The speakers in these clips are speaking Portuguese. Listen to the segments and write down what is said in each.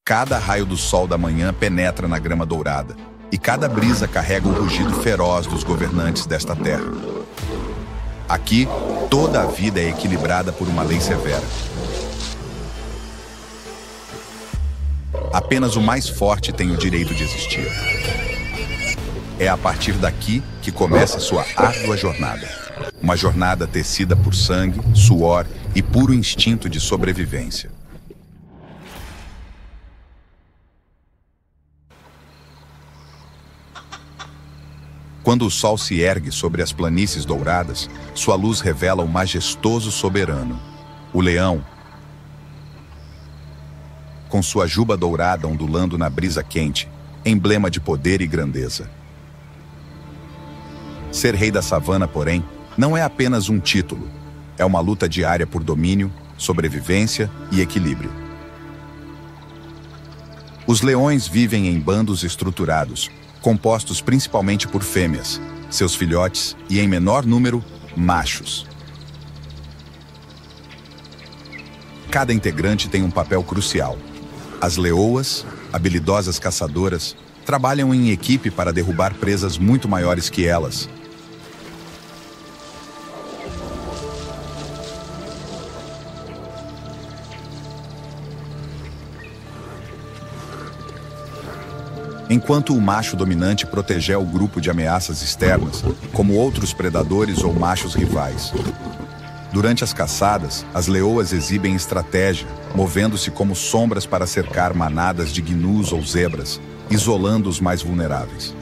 Cada raio do sol da manhã penetra na grama dourada, e cada brisa carrega o rugido feroz dos governantes desta terra. Aqui, toda a vida é equilibrada por uma lei severa. Apenas o mais forte tem o direito de existir. É a partir daqui que começa sua árdua jornada. Uma jornada tecida por sangue, suor e puro instinto de sobrevivência. Quando o sol se ergue sobre as planícies douradas, sua luz revela o majestoso soberano, o leão, com sua juba dourada ondulando na brisa quente, emblema de poder e grandeza. Ser rei da savana, porém, não é apenas um título, é uma luta diária por domínio, sobrevivência e equilíbrio. Os leões vivem em bandos estruturados, compostos principalmente por fêmeas, seus filhotes e, em menor número, machos. Cada integrante tem um papel crucial. As leoas, habilidosas caçadoras, trabalham em equipe para derrubar presas muito maiores que elas. Enquanto o macho dominante protegeu o grupo de ameaças externas, como outros predadores ou machos rivais. Durante as caçadas, as leoas exibem estratégia, movendo-se como sombras para cercar manadas de gnus ou zebras, isolando os mais vulneráveis.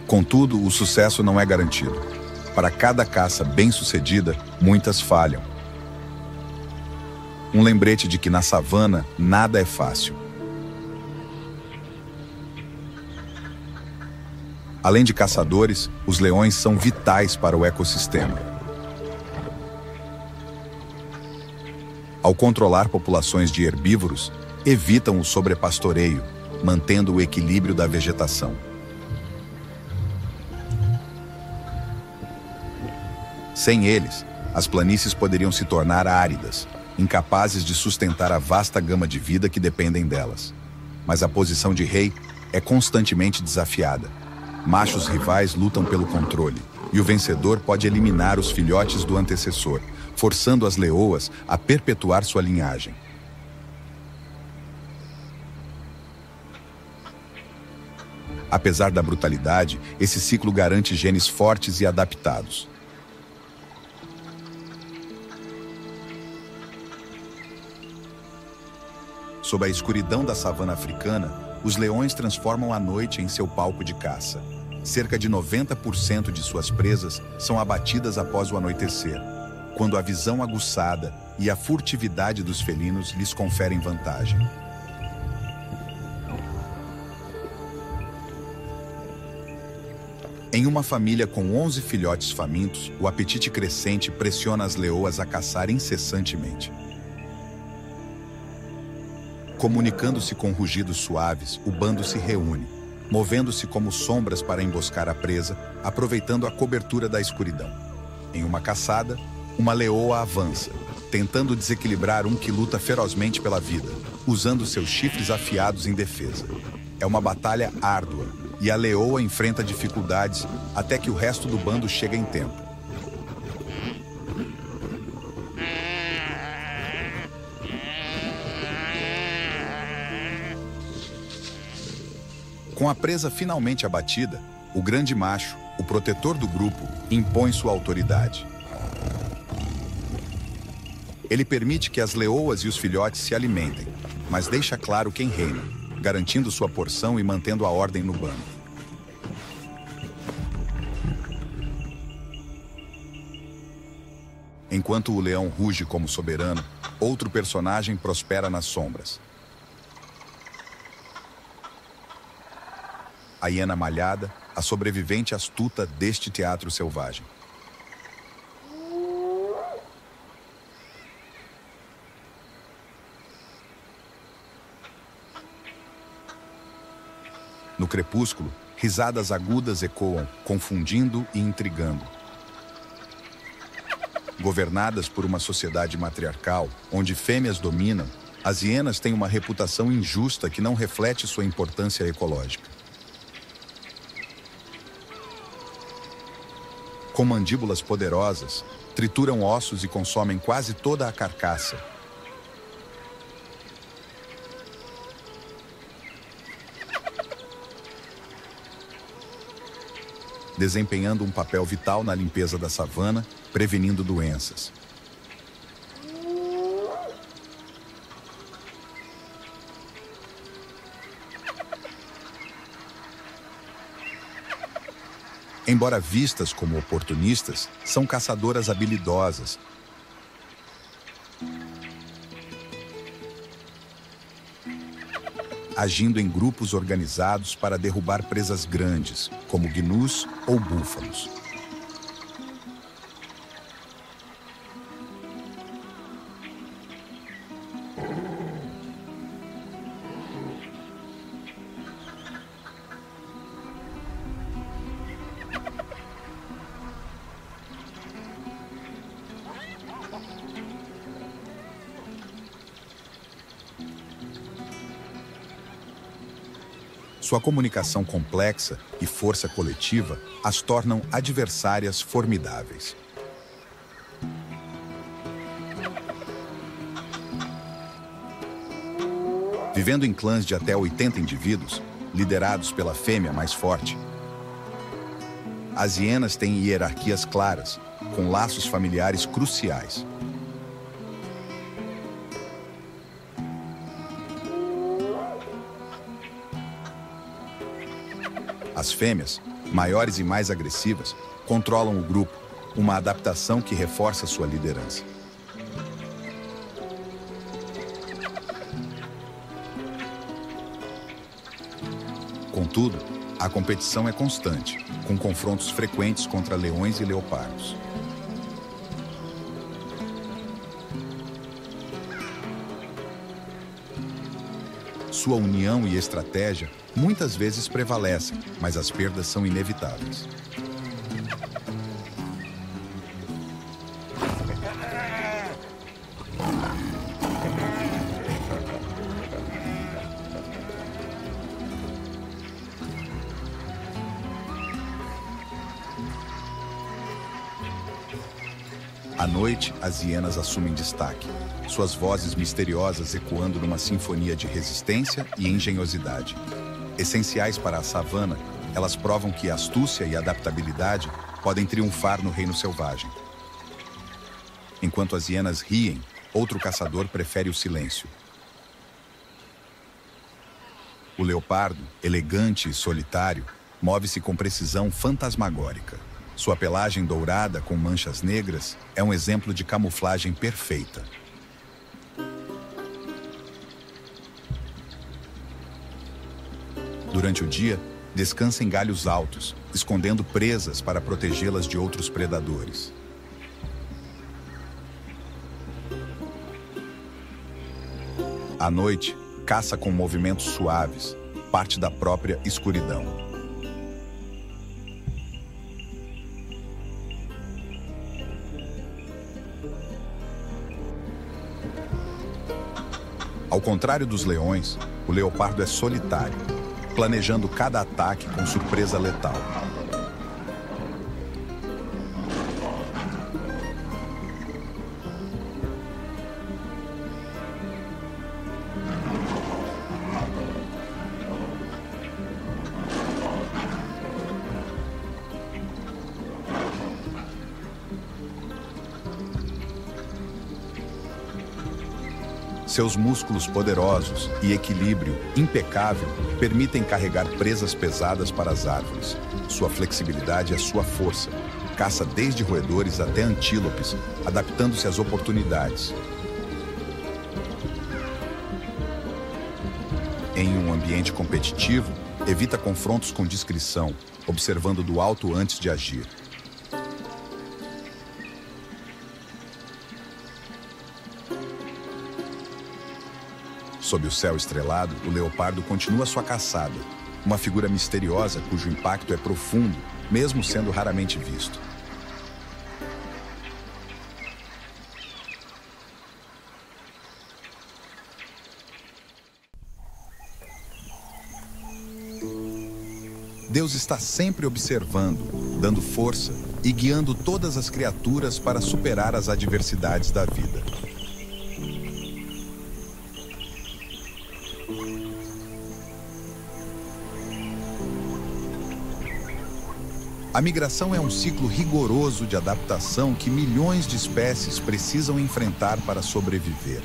Contudo, o sucesso não é garantido. Para cada caça bem-sucedida, muitas falham. Um lembrete de que na savana nada é fácil. Além de caçadores, os leões são vitais para o ecossistema. Ao controlar populações de herbívoros, evitam o sobrepastoreio, mantendo o equilíbrio da vegetação. Sem eles, as planícies poderiam se tornar áridas, incapazes de sustentar a vasta gama de vida que dependem delas. Mas a posição de rei é constantemente desafiada. Machos rivais lutam pelo controle, e o vencedor pode eliminar os filhotes do antecessor, forçando as leoas a perpetuar sua linhagem. Apesar da brutalidade, esse ciclo garante genes fortes e adaptados. Sob a escuridão da savana africana, os leões transformam a noite em seu palco de caça. Cerca de 90% de suas presas são abatidas após o anoitecer, quando a visão aguçada e a furtividade dos felinos lhes conferem vantagem. Em uma família com 11 filhotes famintos, o apetite crescente pressiona as leoas a caçar incessantemente. Comunicando-se com rugidos suaves, o bando se reúne, movendo-se como sombras para emboscar a presa, aproveitando a cobertura da escuridão. Em uma caçada, uma leoa avança, tentando desequilibrar um que luta ferozmente pela vida, usando seus chifres afiados em defesa. É uma batalha árdua, e a leoa enfrenta dificuldades até que o resto do bando chega em tempo. Com a presa finalmente abatida, o grande macho, o protetor do grupo, impõe sua autoridade. Ele permite que as leoas e os filhotes se alimentem, mas deixa claro quem reina, garantindo sua porção e mantendo a ordem no bando. Enquanto o leão ruge como soberano, outro personagem prospera nas sombras. A hiena malhada, a sobrevivente astuta deste teatro selvagem. No crepúsculo, risadas agudas ecoam, confundindo e intrigando. Governadas por uma sociedade matriarcal, onde fêmeas dominam, as hienas têm uma reputação injusta que não reflete sua importância ecológica. Com mandíbulas poderosas, trituram ossos e consomem quase toda a carcaça. Desempenhando um papel vital na limpeza da savana, prevenindo doenças. Embora vistas como oportunistas, são caçadoras habilidosas. Agindo em grupos organizados para derrubar presas grandes, como gnus ou búfalos. Sua comunicação complexa e força coletiva as tornam adversárias formidáveis. Vivendo em clãs de até 80 indivíduos, liderados pela fêmea mais forte, as hienas têm hierarquias claras, com laços familiares cruciais. As fêmeas, maiores e mais agressivas, controlam o grupo, uma adaptação que reforça sua liderança. Contudo, a competição é constante, com confrontos frequentes contra leões e leopardos. Sua união e estratégia muitas vezes prevalecem, mas as perdas são inevitáveis. À noite, as hienas assumem destaque, suas vozes misteriosas ecoando numa sinfonia de resistência e engenhosidade. Essenciais para a savana, elas provam que astúcia e adaptabilidade podem triunfar no reino selvagem. Enquanto as hienas riem, outro caçador prefere o silêncio. O leopardo, elegante e solitário, move-se com precisão fantasmagórica. Sua pelagem dourada com manchas negras é um exemplo de camuflagem perfeita. Durante o dia, descansa em galhos altos, escondendo presas para protegê-las de outros predadores. À noite, caça com movimentos suaves, parte da própria escuridão. Ao contrário dos leões, o leopardo é solitário, planejando cada ataque com surpresa letal. Seus músculos poderosos e equilíbrio impecável permitem carregar presas pesadas para as árvores. Sua flexibilidade é sua força. Caça desde roedores até antílopes, adaptando-se às oportunidades. Em um ambiente competitivo, evita confrontos com discrição, observando do alto antes de agir. Sob o céu estrelado, o leopardo continua sua caçada, uma figura misteriosa cujo impacto é profundo, mesmo sendo raramente visto. Deus está sempre observando, dando força e guiando todas as criaturas para superar as adversidades da vida. A migração é um ciclo rigoroso de adaptação que milhões de espécies precisam enfrentar para sobreviver.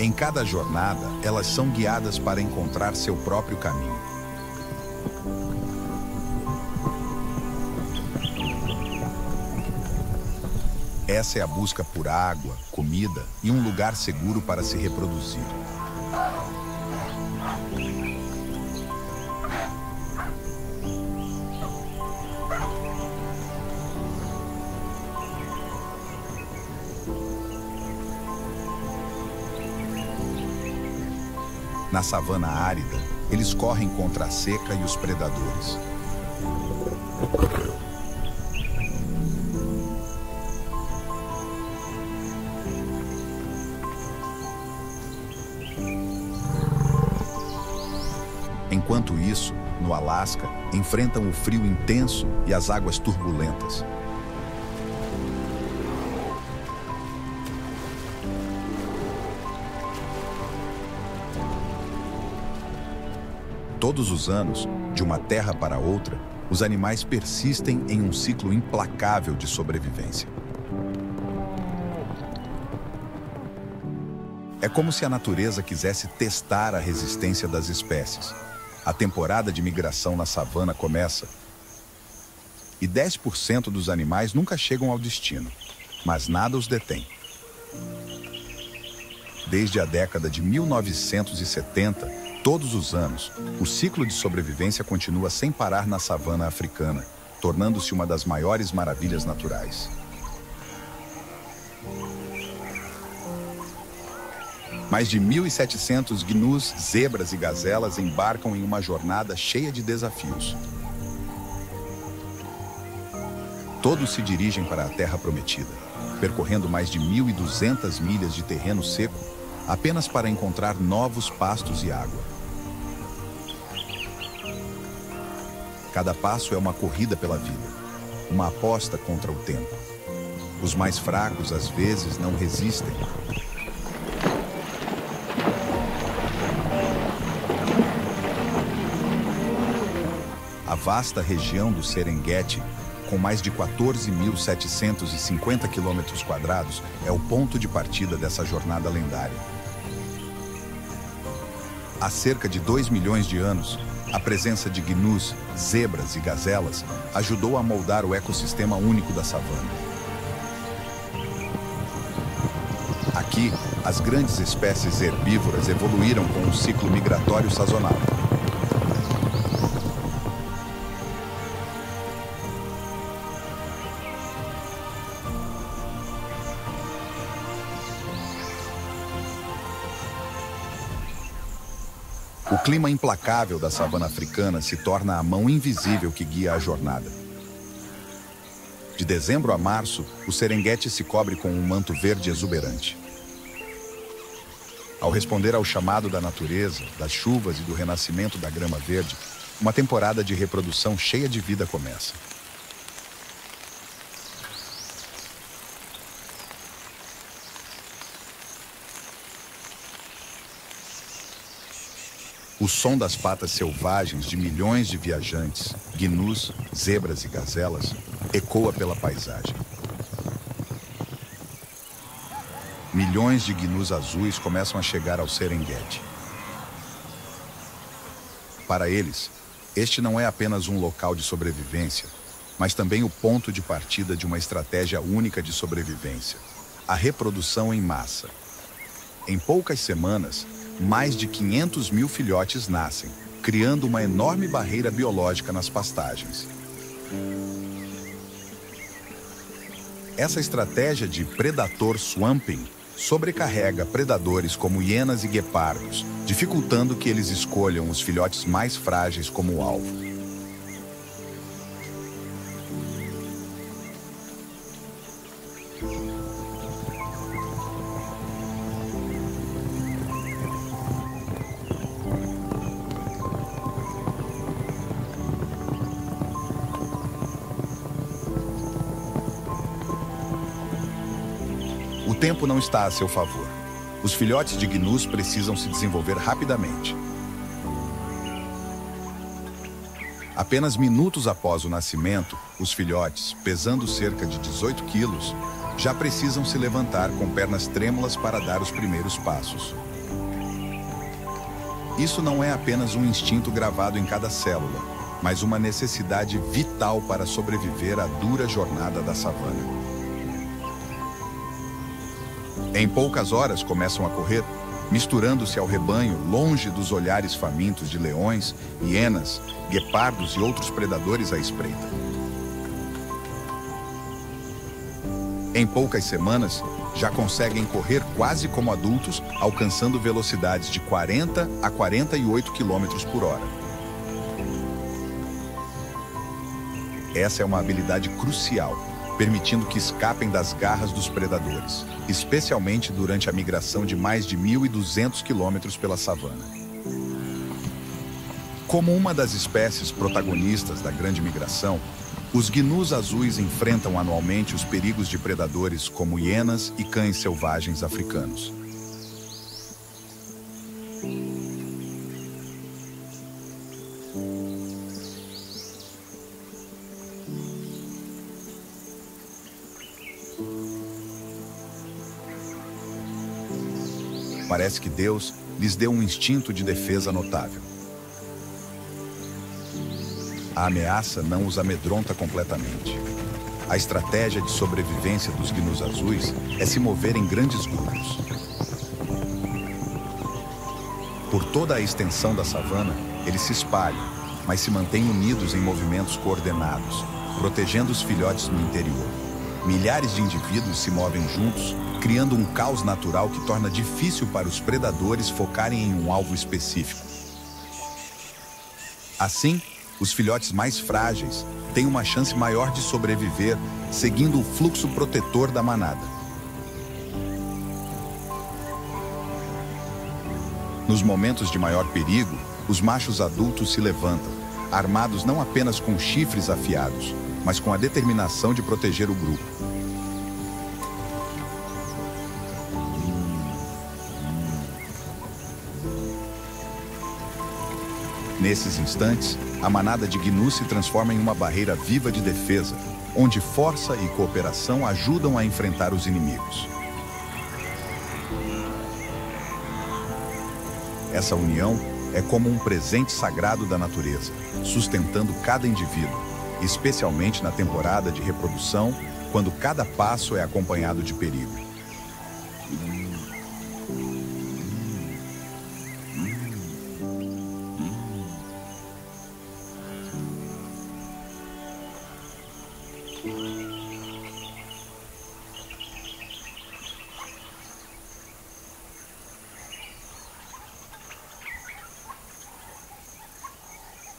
Em cada jornada, elas são guiadas para encontrar seu próprio caminho. Essa é a busca por água, comida e um lugar seguro para se reproduzir. Na savana árida, eles correm contra a seca e os predadores. Enquanto isso, no Alasca, enfrentam o frio intenso e as águas turbulentas. Todos os anos, de uma terra para outra, os animais persistem em um ciclo implacável de sobrevivência. É como se a natureza quisesse testar a resistência das espécies. A temporada de migração na savana começa e 10% dos animais nunca chegam ao destino, mas nada os detém. Desde a década de 1970, todos os anos, o ciclo de sobrevivência continua sem parar na savana africana, tornando-se uma das maiores maravilhas naturais. Mais de 1.700 gnus, zebras e gazelas embarcam em uma jornada cheia de desafios. Todos se dirigem para a Terra Prometida, percorrendo mais de 1.200 milhas de terreno seco, apenas para encontrar novos pastos e água. Cada passo é uma corrida pela vida, uma aposta contra o tempo. Os mais fracos, às vezes, não resistem. A vasta região do Serengeti, com mais de 14.750 quilômetros quadrados, é o ponto de partida dessa jornada lendária. Há cerca de 2 milhões de anos, a presença de gnus, zebras e gazelas ajudou a moldar o ecossistema único da savana. Aqui, as grandes espécies herbívoras evoluíram com um ciclo migratório sazonal. O clima implacável da savana africana se torna a mão invisível que guia a jornada. De dezembro a março, o Serengeti se cobre com um manto verde exuberante. Ao responder ao chamado da natureza, das chuvas e do renascimento da grama verde, uma temporada de reprodução cheia de vida começa. O som das patas selvagens de milhões de viajantes, gnus, zebras e gazelas, ecoa pela paisagem. Milhões de gnus azuis começam a chegar ao Serengeti. Para eles, este não é apenas um local de sobrevivência, mas também o ponto de partida de uma estratégia única de sobrevivência: a reprodução em massa. Em poucas semanas, mais de 500 mil filhotes nascem, criando uma enorme barreira biológica nas pastagens. Essa estratégia de predator swamping sobrecarrega predadores como hienas e guepardos, dificultando que eles escolham os filhotes mais frágeis como alvo. tempo não está a seu favor. Os filhotes de gnus precisam se desenvolver rapidamente. Apenas minutos após o nascimento, os filhotes, pesando cerca de 18 quilos, já precisam se levantar com pernas trêmulas para dar os primeiros passos. Isso não é apenas um instinto gravado em cada célula, mas uma necessidade vital para sobreviver à dura jornada da savana. Em poucas horas começam a correr, misturando-se ao rebanho longe dos olhares famintos de leões, hienas, guepardos e outros predadores à espreita. Em poucas semanas, já conseguem correr quase como adultos, alcançando velocidades de 40 a 48 km por hora. Essa é uma habilidade crucial, permitindo que escapem das garras dos predadores, especialmente durante a migração de mais de 1.200 quilômetros pela savana. Como uma das espécies protagonistas da grande migração, os gnus azuis enfrentam anualmente os perigos de predadores como hienas e cães selvagens africanos. Parece que Deus lhes deu um instinto de defesa notável. A ameaça não os amedronta completamente. A estratégia de sobrevivência dos gnus azuis é se mover em grandes grupos. Por toda a extensão da savana, eles se espalham, mas se mantêm unidos em movimentos coordenados, protegendo os filhotes no interior. Milhares de indivíduos se movem juntos, criando um caos natural que torna difícil para os predadores focarem em um alvo específico. Assim, os filhotes mais frágeis têm uma chance maior de sobreviver, seguindo o fluxo protetor da manada. Nos momentos de maior perigo, os machos adultos se levantam, armados não apenas com chifres afiados, mas com a determinação de proteger o grupo. Nesses instantes, a manada de gnus se transforma em uma barreira viva de defesa, onde força e cooperação ajudam a enfrentar os inimigos. Essa união é como um presente sagrado da natureza, sustentando cada indivíduo, especialmente na temporada de reprodução, quando cada passo é acompanhado de perigo.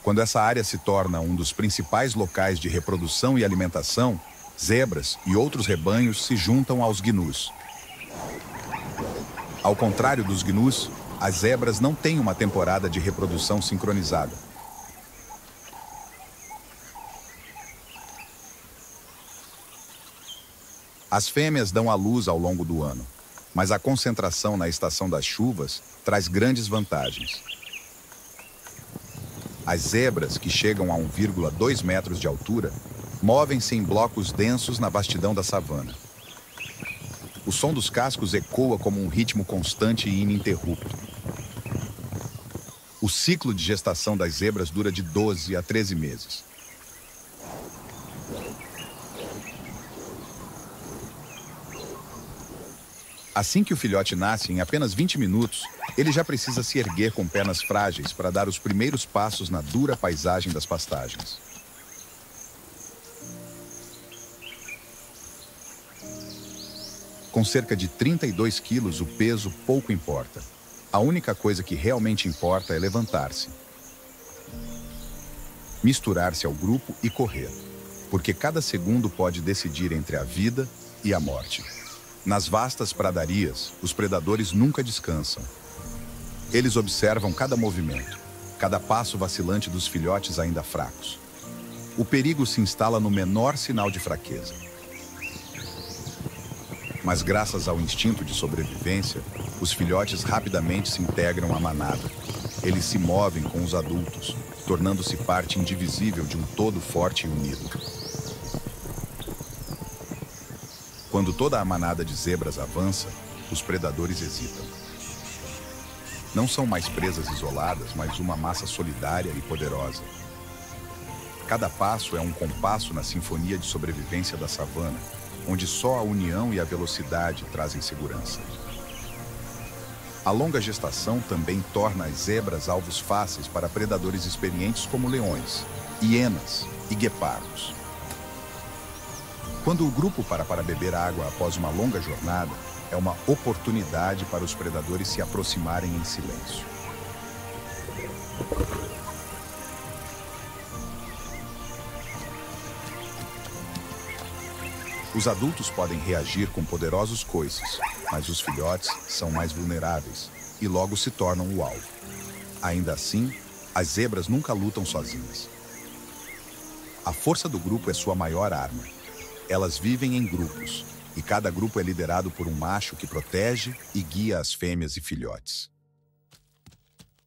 Quando essa área se torna um dos principais locais de reprodução e alimentação, zebras e outros rebanhos se juntam aos gnus. Ao contrário dos gnus, as zebras não têm uma temporada de reprodução sincronizada. As fêmeas dão à luz ao longo do ano, mas a concentração na estação das chuvas traz grandes vantagens. As zebras, que chegam a 1,2 metros de altura, movem-se em blocos densos na vastidão da savana. O som dos cascos ecoa como um ritmo constante e ininterrupto. O ciclo de gestação das zebras dura de 12 a 13 meses. Assim que o filhote nasce, em apenas 20 minutos, ele já precisa se erguer com pernas frágeis para dar os primeiros passos na dura paisagem das pastagens. Com cerca de 32 quilos, o peso pouco importa. A única coisa que realmente importa é levantar-se, misturar-se ao grupo e correr, porque cada segundo pode decidir entre a vida e a morte. Nas vastas pradarias, os predadores nunca descansam. Eles observam cada movimento, cada passo vacilante dos filhotes ainda fracos. O perigo se instala no menor sinal de fraqueza. Mas graças ao instinto de sobrevivência, os filhotes rapidamente se integram à manada. Eles se movem com os adultos, tornando-se parte indivisível de um todo forte e unido. Quando toda a manada de zebras avança, os predadores hesitam. Não são mais presas isoladas, mas uma massa solidária e poderosa. Cada passo é um compasso na sinfonia de sobrevivência da savana, onde só a união e a velocidade trazem segurança. A longa gestação também torna as zebras alvos fáceis para predadores experientes como leões, hienas e guepardos. Quando o grupo para beber água após uma longa jornada, é uma oportunidade para os predadores se aproximarem em silêncio. Os adultos podem reagir com poderosos coices, mas os filhotes são mais vulneráveis e logo se tornam o alvo. Ainda assim, as zebras nunca lutam sozinhas. A força do grupo é sua maior arma. Elas vivem em grupos, e cada grupo é liderado por um macho que protege e guia as fêmeas e filhotes.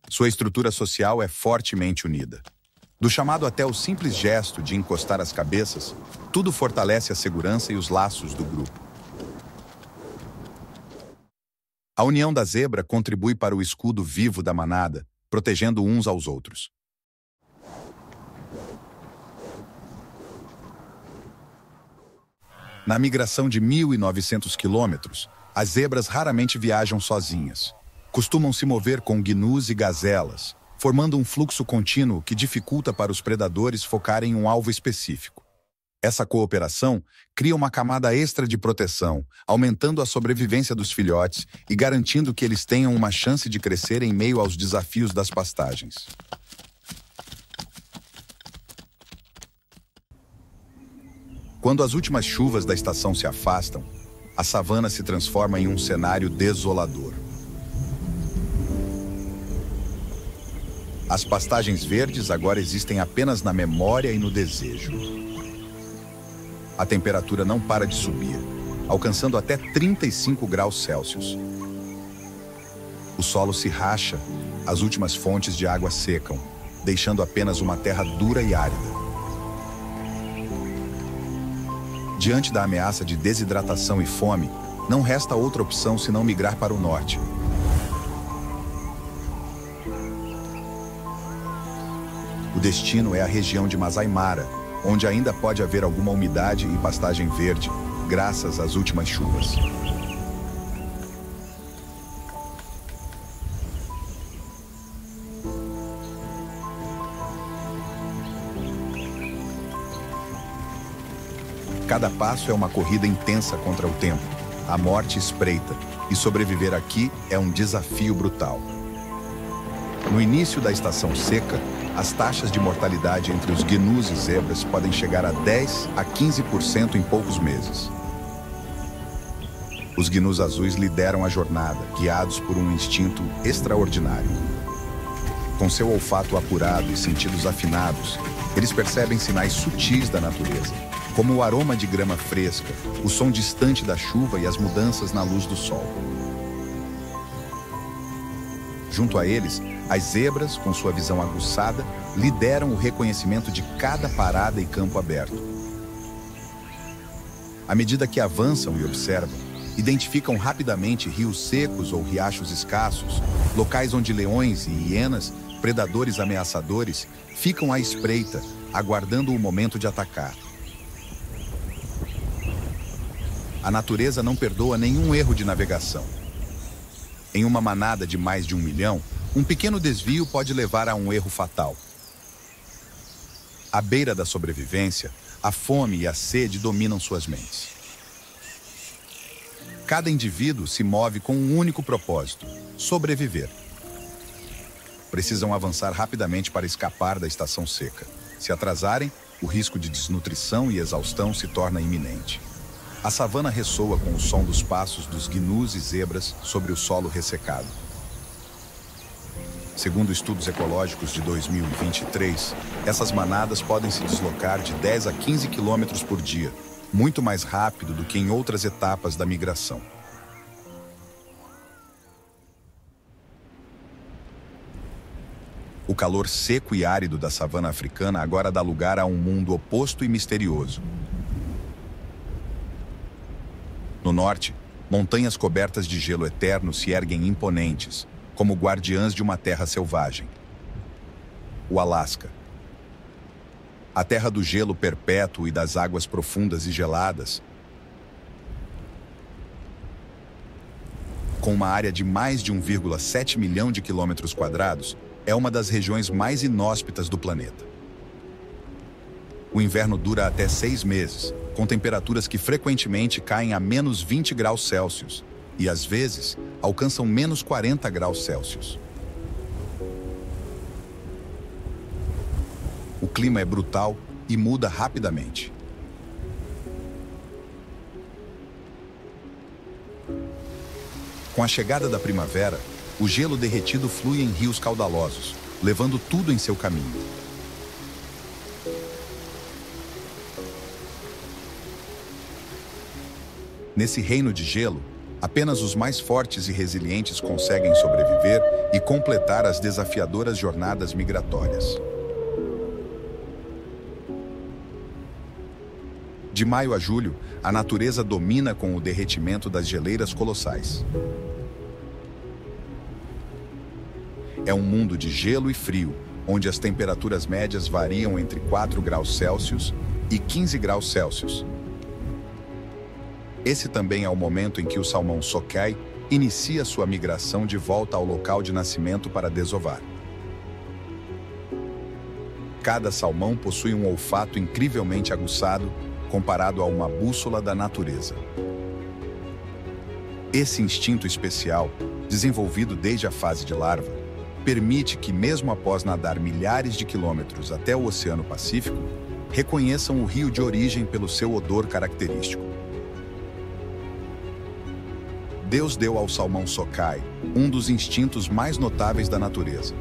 Sua estrutura social é fortemente unida. Do chamado até o simples gesto de encostar as cabeças, tudo fortalece a segurança e os laços do grupo. A união da zebra contribui para o escudo vivo da manada, protegendo uns aos outros. Na migração de 1.900 quilômetros, as zebras raramente viajam sozinhas. Costumam se mover com gnus e gazelas, formando um fluxo contínuo que dificulta para os predadores focarem em um alvo específico. Essa cooperação cria uma camada extra de proteção, aumentando a sobrevivência dos filhotes e garantindo que eles tenham uma chance de crescer em meio aos desafios das pastagens. Quando as últimas chuvas da estação se afastam, a savana se transforma em um cenário desolador. As pastagens verdes agora existem apenas na memória e no desejo. A temperatura não para de subir, alcançando até 35 graus Celsius. O solo se racha, as últimas fontes de água secam, deixando apenas uma terra dura e árida. Diante da ameaça de desidratação e fome, não resta outra opção senão migrar para o norte. O destino é a região de Masai Mara, onde ainda pode haver alguma umidade e pastagem verde, graças às últimas chuvas. Cada passo é uma corrida intensa contra o tempo. A morte espreita, e sobreviver aqui é um desafio brutal. No início da estação seca, as taxas de mortalidade entre os gnus e zebras podem chegar a 10 a 15% em poucos meses. Os gnus azuis lideram a jornada, guiados por um instinto extraordinário. Com seu olfato apurado e sentidos afinados, eles percebem sinais sutis da natureza, como o aroma de grama fresca, o som distante da chuva e as mudanças na luz do sol. Junto a eles, as zebras, com sua visão aguçada, lideram o reconhecimento de cada parada e campo aberto. À medida que avançam e observam, identificam rapidamente rios secos ou riachos escassos, locais onde leões e hienas, predadores ameaçadores, ficam à espreita, aguardando o momento de atacar. A natureza não perdoa nenhum erro de navegação. Em uma manada de mais de 1 milhão, um pequeno desvio pode levar a um erro fatal. À beira da sobrevivência, a fome e a sede dominam suas mentes. Cada indivíduo se move com um único propósito: sobreviver. Precisam avançar rapidamente para escapar da estação seca. Se atrasarem, o risco de desnutrição e exaustão se torna iminente. A savana ressoa com o som dos passos dos gnus e zebras sobre o solo ressecado. Segundo estudos ecológicos de 2023, essas manadas podem se deslocar de 10 a 15 quilômetros por dia, muito mais rápido do que em outras etapas da migração. O calor seco e árido da savana africana agora dá lugar a um mundo oposto e misterioso. No norte, montanhas cobertas de gelo eterno se erguem imponentes, como guardiãs de uma terra selvagem. O Alasca. A terra do gelo perpétuo e das águas profundas e geladas, com uma área de mais de 1,7 milhão de quilômetros quadrados, é uma das regiões mais inóspitas do planeta. O inverno dura até 6 meses, com temperaturas que frequentemente caem a menos 20 graus Celsius e, às vezes, alcançam menos 40 graus Celsius. O clima é brutal e muda rapidamente. Com a chegada da primavera, o gelo derretido flui em rios caudalosos, levando tudo em seu caminho. Nesse reino de gelo, apenas os mais fortes e resilientes conseguem sobreviver e completar as desafiadoras jornadas migratórias. De maio a julho, a natureza domina com o derretimento das geleiras colossais. É um mundo de gelo e frio, onde as temperaturas médias variam entre 4 graus Celsius e 15 graus Celsius. Esse também é o momento em que o salmão sockeye inicia sua migração de volta ao local de nascimento para desovar. Cada salmão possui um olfato incrivelmente aguçado, comparado a uma bússola da natureza. Esse instinto especial, desenvolvido desde a fase de larva, permite que, mesmo após nadar milhares de quilômetros até o Oceano Pacífico, reconheçam o rio de origem pelo seu odor característico. Deus deu ao salmão sockeye um dos instintos mais notáveis da natureza.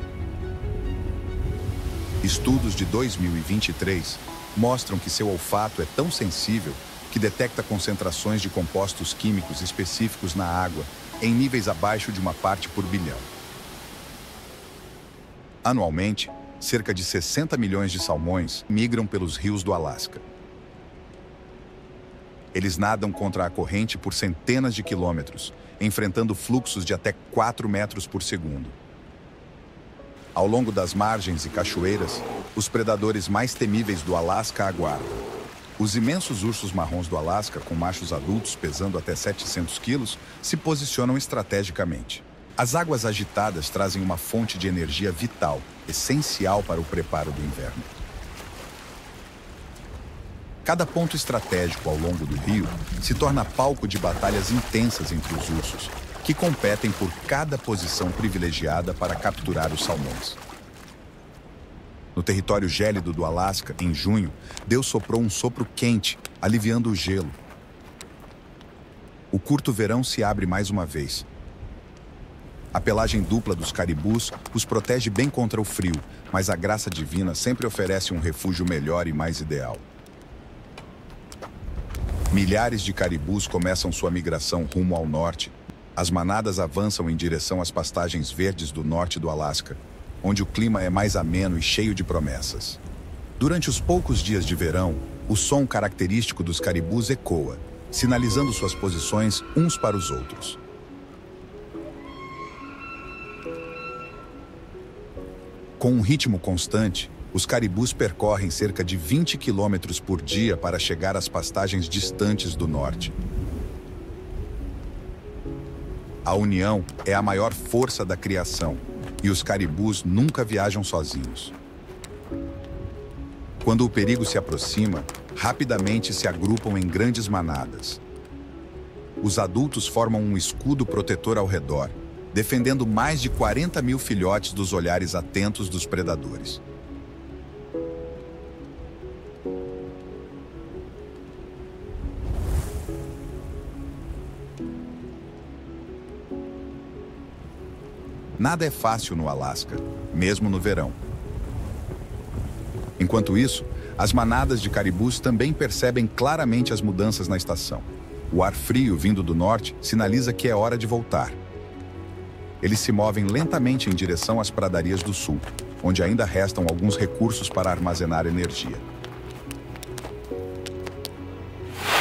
Estudos de 2023 mostram que seu olfato é tão sensível que detecta concentrações de compostos químicos específicos na água em níveis abaixo de uma parte por bilhão. Anualmente, cerca de 60 milhões de salmões migram pelos rios do Alasca. Eles nadam contra a corrente por centenas de quilômetros, enfrentando fluxos de até 4 metros por segundo. Ao longo das margens e cachoeiras, os predadores mais temíveis do Alasca aguardam. Os imensos ursos marrons do Alasca, com machos adultos pesando até 700 quilos, se posicionam estrategicamente. As águas agitadas trazem uma fonte de energia vital, essencial para o preparo do inverno. Cada ponto estratégico ao longo do rio se torna palco de batalhas intensas entre os ursos, que competem por cada posição privilegiada para capturar os salmões. No território gélido do Alasca, em junho, Deus soprou um sopro quente, aliviando o gelo. O curto verão se abre mais uma vez. A pelagem dupla dos caribus os protege bem contra o frio, mas a graça divina sempre oferece um refúgio melhor e mais ideal. Milhares de caribus começam sua migração rumo ao norte. As manadas avançam em direção às pastagens verdes do norte do Alasca, onde o clima é mais ameno e cheio de promessas. Durante os poucos dias de verão, o som característico dos caribus ecoa, sinalizando suas posições uns para os outros. Com um ritmo constante, os caribus percorrem cerca de 20 quilômetros por dia para chegar às pastagens distantes do norte. A união é a maior força da criação, e os caribus nunca viajam sozinhos. Quando o perigo se aproxima, rapidamente se agrupam em grandes manadas. Os adultos formam um escudo protetor ao redor, defendendo mais de 40 mil filhotes dos olhares atentos dos predadores. Nada é fácil no Alasca, mesmo no verão. Enquanto isso, As manadas de caribus também percebem claramente as mudanças na estação. O ar frio vindo do norte sinaliza que é hora de voltar. Eles se movem lentamente em direção às pradarias do sul, onde ainda restam alguns recursos para armazenar energia.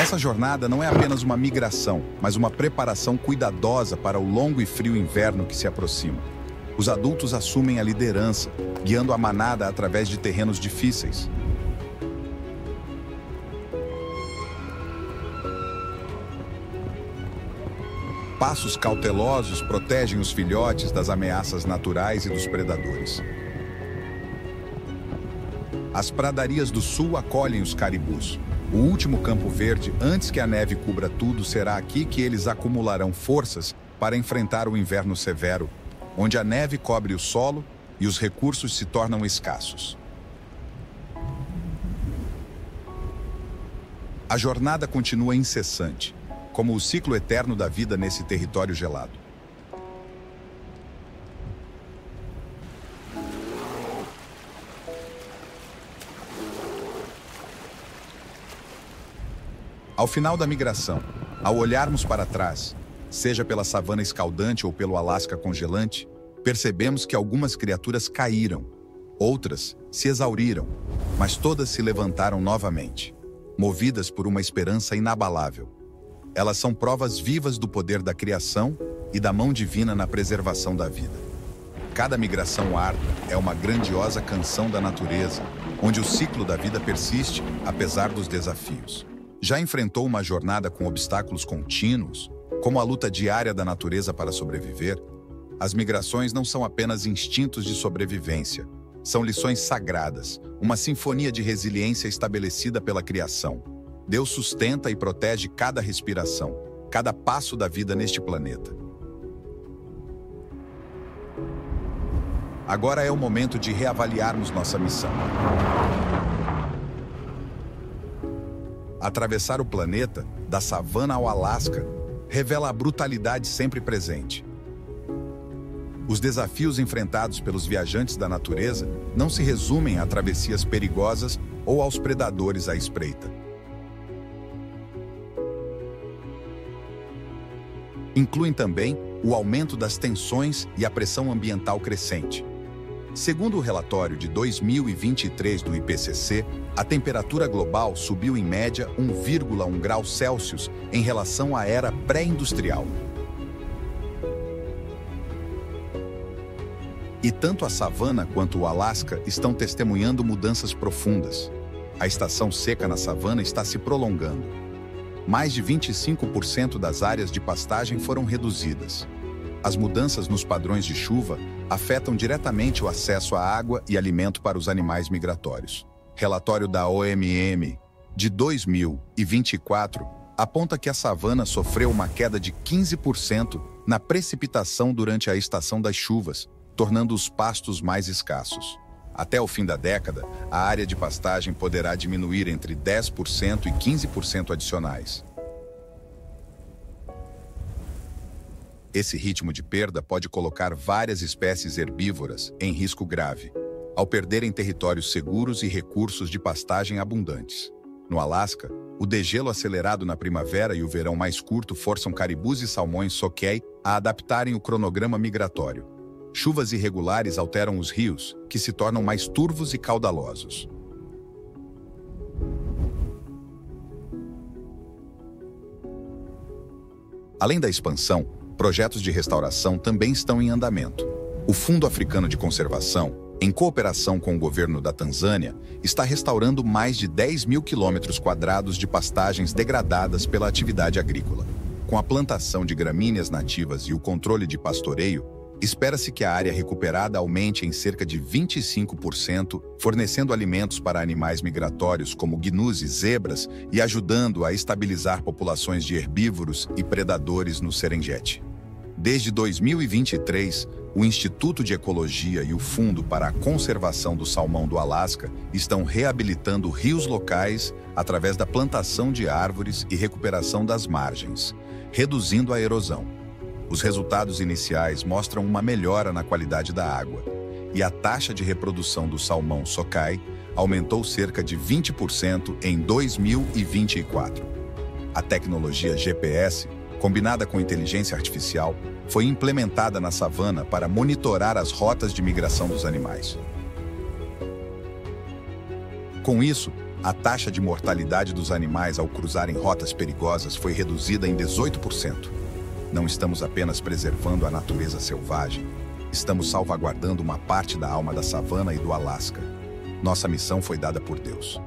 Essa jornada não é apenas uma migração, mas uma preparação cuidadosa para o longo e frio inverno que se aproxima. Os adultos assumem a liderança, guiando a manada através de terrenos difíceis. Passos cautelosos protegem os filhotes das ameaças naturais e dos predadores. As pradarias do sul acolhem os caribus. O último campo verde, antes que a neve cubra tudo, será aqui que eles acumularão forças para enfrentar o inverno severo, onde a neve cobre o solo e os recursos se tornam escassos. A jornada continua incessante, como o ciclo eterno da vida nesse território gelado. Ao final da migração, ao olharmos para trás, seja pela savana escaldante ou pelo Alasca congelante, percebemos que algumas criaturas caíram, outras se exauriram, mas todas se levantaram novamente, movidas por uma esperança inabalável. Elas são provas vivas do poder da criação e da mão divina na preservação da vida. Cada migração árdua é uma grandiosa canção da natureza, onde o ciclo da vida persiste, apesar dos desafios. Já enfrentou uma jornada com obstáculos contínuos, como a luta diária da natureza para sobreviver? As migrações não são apenas instintos de sobrevivência, são lições sagradas, uma sinfonia de resiliência estabelecida pela criação. Deus sustenta e protege cada respiração, cada passo da vida neste planeta. Agora é o momento de reavaliarmos nossa missão. Atravessar o planeta, da savana ao Alasca, revela a brutalidade sempre presente. Os desafios enfrentados pelos viajantes da natureza não se resumem a travessias perigosas ou aos predadores à espreita. Incluem também o aumento das tensões e a pressão ambiental crescente. Segundo o relatório de 2023 do IPCC, a temperatura global subiu em média 1,1 graus Celsius em relação à era pré-industrial. E tanto a savana quanto o Alasca estão testemunhando mudanças profundas. A estação seca na savana está se prolongando. Mais de 25% das áreas de pastagem foram reduzidas. As mudanças nos padrões de chuva afetam diretamente o acesso à água e alimento para os animais migratórios. Relatório da OMM de 2024 aponta que a savana sofreu uma queda de 15% na precipitação durante a estação das chuvas, tornando os pastos mais escassos. Até o fim da década, a área de pastagem poderá diminuir entre 10% e 15% adicionais. Esse ritmo de perda pode colocar várias espécies herbívoras em risco grave, ao perderem territórios seguros e recursos de pastagem abundantes. No Alasca, o degelo acelerado na primavera e o verão mais curto forçam caribus e salmões sockeye a adaptarem o cronograma migratório. Chuvas irregulares alteram os rios, que se tornam mais turvos e caudalosos. Além da expansão, projetos de restauração também estão em andamento. O Fundo Africano de Conservação, em cooperação com o governo da Tanzânia, está restaurando mais de 10 mil quilômetros quadrados de pastagens degradadas pela atividade agrícola. Com a plantação de gramíneas nativas e o controle de pastoreio, espera-se que a área recuperada aumente em cerca de 25%, fornecendo alimentos para animais migratórios como gnus e zebras e ajudando a estabilizar populações de herbívoros e predadores no Serengeti. Desde 2023, o Instituto de Ecologia e o Fundo para a Conservação do Salmão do Alasca estão reabilitando rios locais através da plantação de árvores e recuperação das margens, reduzindo a erosão. Os resultados iniciais mostram uma melhora na qualidade da água, e a taxa de reprodução do salmão sockeye aumentou cerca de 20% em 2024. A tecnologia GPS, combinada com inteligência artificial, foi implementada na savana para monitorar as rotas de migração dos animais. Com isso, a taxa de mortalidade dos animais ao cruzarem rotas perigosas foi reduzida em 18%. Não estamos apenas preservando a natureza selvagem, estamos salvaguardando uma parte da alma da savana e do Alasca. Nossa missão foi dada por Deus.